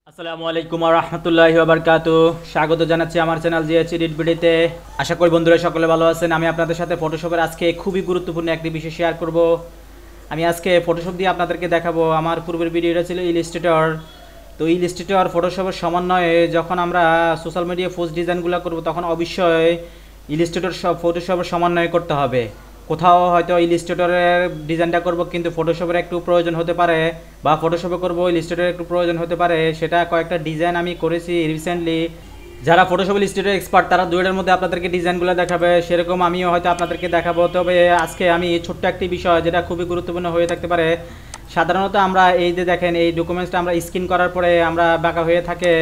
আসসালামু আলাইকুম ওয়া রাহমাতুল্লাহি ওয়া বারাকাতুহু। স্বাগত জানাচ্ছি আমার চ্যানেল জিএচ এডিট ভিডিওতে। আশা করি বন্ধুরা সকলে ভালো আছেন। আমি আপনাদের সাথে ফটোশপের আজকে খুবই গুরুত্বপূর্ণ একটি বিষয় শেয়ার করব। আমি আজকে ফটোশপ দিয়ে আপনাদেরকে দেখাবো। আমার পূর্বের ভিডিওটা ছিল ইলাস্ট্রেটর। তো ইলাস্ট্রেটর ফটোশপের সমন্বয়ে যখন আমরা সোশ্যাল মিডিয়া পোস্ট ডিজাইনগুলো করব তখন অবশ্যই ইলাস্ট্রেটর ফটোশপের সমন্বয় করতে হবে। কোথাও হয়তো ইলাস্ট্রেটরের ডিজাইনটা করব কিন্তু ফটোশপের একটু প্রয়োজন হতে পারে, বা ফটোশপে করব ইলাস্ট্রেটরের একটু প্রয়োজন হতে পারে। সেটা কয়েকটা ডিজাইন আমি করেছি রিসেন্টলি। যারা ফটোশপ ইলাস্ট্রেটর এক্সপার্ট তারা দুইটার মধ্যে আপনাদেরকে ডিজাইনগুলো দেখাবে, সেরকম আমিও হয়তো আপনাদেরকে দেখাবো। তবে আজকে আমি ছোট্ট একটি বিষয় যেটা খুবই গুরুত্বপূর্ণ হয়ে থাকতে পারে। সাধারণত আমরা এই যে দেখেন এই ডকুমেন্টসটা আমরা স্ক্যান করার পরে আমরা বাঁকা হয়ে থাকে।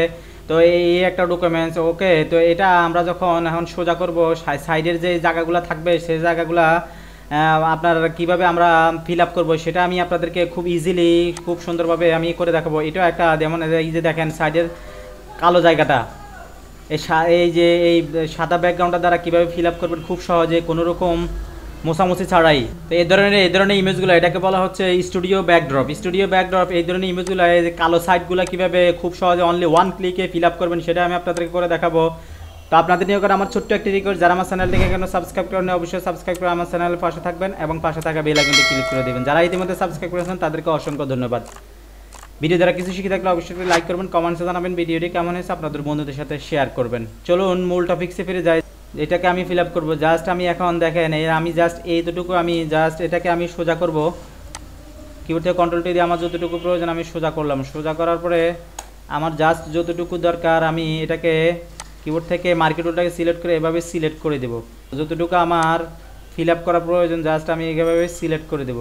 তো এই একটা ডকুমেন্টস ওকে। তো এটা আমরা যখন এখন সোজা করব সাইডের যে জায়গাগুলো থাকবে সেই জায়গাগুলো আপনার কিভাবে আমরা ফিল আপ করবো সেটা আমি আপনাদেরকে খুব ইজিলি খুব সুন্দরভাবে আমি করে দেখাবো। এটাও একটা যেমন এই যে দেখেন সাইডের কালো জায়গাটা এই যে এই সাদা ব্যাকগ্রাউন্ডটা দ্বারা কীভাবে ফিল আপ করবেন খুব সহজে কোনো রকম মোছামুছি ছাড়াই। তো এই ধরনের ইমেজগুলো এটাকে বলা হচ্ছে স্টুডিও ব্যাকড্রপ। এই ধরনের ইমেজগুলো এই যে কালো সাইডগুলো কীভাবে খুব সহজে অনলি ওয়ান ক্লিকে ফিল আপ করবেন সেটা আমি আপনাদেরকে করে দেখাবো। তো আপনাদের নিয়ে করে আমার ছোট্ট একটি রিকোয়েস্ট, যারা আমার চ্যানেলটিকে কেন সাবস্ক্রাইব করেন অবশ্যই সাবস্ক্রাইব করে আমার চ্যানেলের পাশে থাকবেন এবং পাশে থাকা বেল আইকনটি ক্লিক করে দেবেন। যারা ইতিমধ্যে সাবস্ক্রাইব করেছেন তাদেরকে অসংখ্য ধন্যবাদ। ভিডিও দ্বারা কিছু শিখে থাকলে অবশ্যই লাইক করবেন, কমেন্টসে জানাবেন ভিডিওটি কেমন হয়েছে, আপনাদের বন্ধুদের সাথে শেয়ার করবেন। চলুন মূল টপিকসে ফিরে যাই। এটাকে আমি ফিল আপ করবো। জাস্ট আমি এখন দেখেন আমি জাস্ট এইটুকু আমি জাস্ট এটাকে আমি সোজা করব। কিবোর্ড থেকে কন্ট্রোল টি দিয়ে আমার যতটুকু প্রয়োজন আমি সোজা করলাম। সোজা করার পরে আমার জাস্ট যতটুকু দরকার আমি এটাকে কিবোর্ড থেকে মার্কেট টুলটাকে সিলেক্ট করে এভাবে সিলেক্ট করে দেব। যতটুকু আমার ফিল আপ করা প্রয়োজন জাস্ট আমি এভাবে সিলেক্ট করে দেব।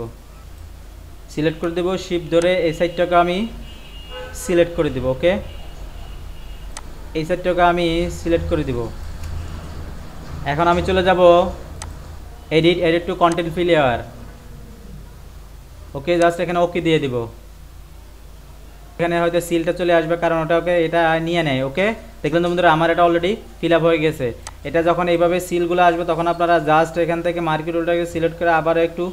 শিফট ধরে এই সাইডটাকে আমি সিলেক্ট করে দেব। ওকে, এই সাইডটাকে আমি সিলেক্ট করে দেব। এখন আমি চলে যাব এডিট টু কন্টেন্ট ফিলিয়ার। ওকে, জাস্ট এখানে ওকে দিয়ে দিব। এখানে হয়তো সিলটা চলে আসবে কারণ ওটাকে এটা নিয়ে নেয়। ওকে, দেখলেন তো বন্ধুরা আমার এটা অলরেডি ফিল আপ হয়ে গেছে। এটা যখন এইভাবে সিলগুলো আসবে তখন আপনারা জাস্ট এখান থেকে মার্কেট টুলটাকে সিলেক্ট করে আবার একটু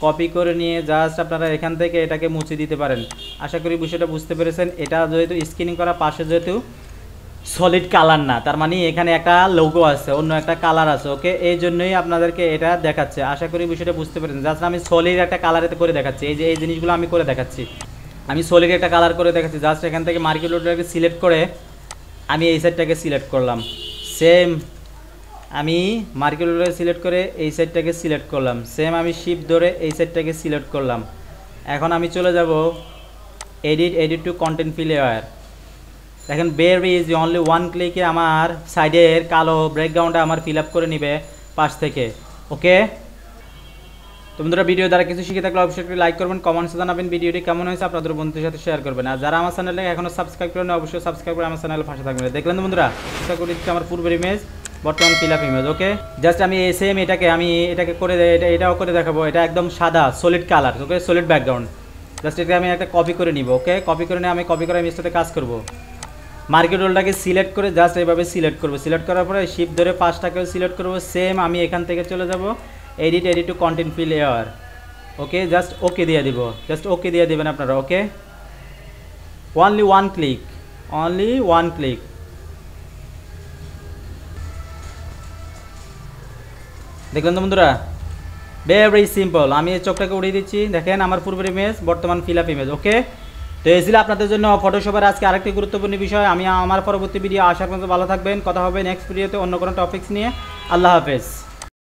কপি করে নিয়ে জাস্ট আপনারা এখান থেকে এটাকে মুছে দিতে পারেন। আশা করি বিষয়টা বুঝতে পেরেছেন। এটা যেহেতু স্ক্যানিং করা পাশে যেহেতু সলিড কালার না, তার মানে এখানে একটা লোগো আছে, অন্য একটা কালার আছে। ওকে, এই জন্যই আপনাদেরকে এটা দেখাচ্ছে। আশা করি বিষয়টা বুঝতে পেরেছেন। জাস্ট আমি সলিড একটা কালারেতে করে দেখাচ্ছি। এই যে এই জিনিসগুলো আমি করে দেখাচ্ছি। আমি সলিড একটা কালার করে দেখাচ্ছি। জাস্ট এখান থেকে মার্কেট টুলটাকে সিলেক্ট করে আমি এই সাইডটাকে সিলেক্ট করলাম। সেম আমি মার্কেট টুলটাকে সিলেক্ট করে এই সাইডটাকে সিলেক্ট করলাম। সেম আমি শিফট ধরে এই সাইডটাকে সিলেক্ট করলাম। এখন আমি চলে যাব এডিট টু কন্টেন্ট ফিলিয়ার। দেখেন ভেরি ইজি, অনলি ওয়ান ক্লিকে আমার সাইডের কালো ব্যাকগ্রাউন্ডটা আমার ফিল আপ করে নিবে পাশ থেকে। ওকে, তো বন্ধুরা ভিডিও দ্বারা কিছু শিখে থাকলে অবশ্যই লাইক করবেন, কমেন্টসে জানাবেন ভিডিওটি কেমন হয়েছে, আপনাদের বন্ধুদের সাথে শেয়ার করবেন। আর যারা আমার চ্যানেলটাকে এখনও সাবস্ক্রাইব করেন অবশ্যই সাবস্ক্রাইব করে আমার চ্যানেলের পাশে থাকবেন। দেখলেন তো বন্ধুরা, চেষ্টা করি আমার পূর্বের ইমেজ বর্তমান ফিল আপ ইমেজ। ওকে, জাস্ট আমি সেম এটাকে করে এটাও করে দেখাবো। এটা একদম সাদা সলিড কালার। ওকে, সলিড ব্যাকগ্রাউন্ড। জাস্ট এটা আমি একটা কপি করে নিব। ওকে, কপি করে নিয়ে আমি কপি করা ইমেজটাতে কাজ করব। মার্কেট টুলটাকে সিলেক্ট করে জাস্ট এইভাবে সিলেক্ট করব। সিলেক্ট করার পরে শিফট ধরে পাশটাকেও সিলেক্ট করব। সেম আমি এখান থেকে চলে যাব এডিট টু কন্টেন্ট ফিলিয়ার। ওকে, জাস্ট ওকে দিয়ে দিব। জাস্ট ওকে দিয়ে দেবেন আপনারা। ওকে, অনলি ওয়ান ক্লিক। দেখলেন তো বন্ধুরা, ভেরি সিম্পল। আমি এই চোখটাকে উড়িয়ে দিচ্ছি। দেখেন আমার পূর্বের ইমেজ বর্তমান ফিল আপ ইমেজ। ওকে, তো এই ছিল আপনাদের জন্য ফটোশপের আজকে আরেকটি গুরুত্বপূর্ণ বিষয়। আমি আমার পরবর্তী ভিডিও আসার পর্যন্ত ভালো থাকবেন। কথা হবে নেক্সট ভিডিওতে অন্য কোনো টপিকস নিয়ে। আল্লাহ হাফেজ।